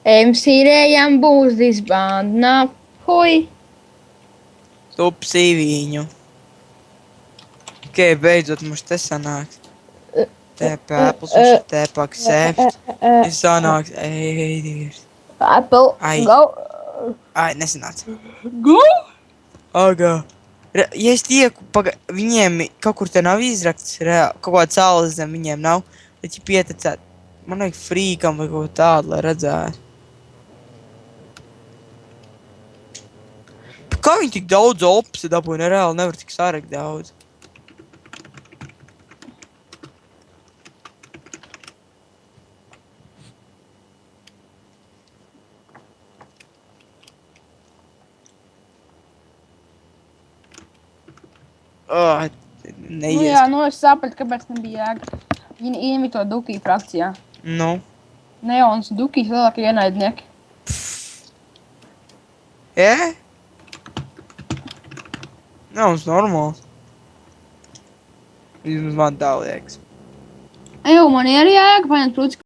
MC Rējam būs disbandna. Hui! Tupsī viņu. Beidzot mums te sanāks. Te pēpls, viņš te paksēpt. Ir sanāks. Ej, Dievs. Apple, Ai. go! Ai, nesanāca. Go! Agā. Ja es tieku, viņiem kaut kur te nav izrakts, kaut kāda saules zem viņiem nav, bet ja pietecēt, man vajag frīkam vai kaut tādu, lai redzētu. Kā viņi tik daudz opsi dabūja, nereāli nevar tik sarekt daudz. Nu jā, nu es sapratu, kāpēc nebija jēga. Viņi iemito Dukiju frakcijā. Nu. Neons Dukijas lielākie ienaidnieki. Neons normāls. Vismaz man tā liekas. Eju, man ir jēga paņemt pluci.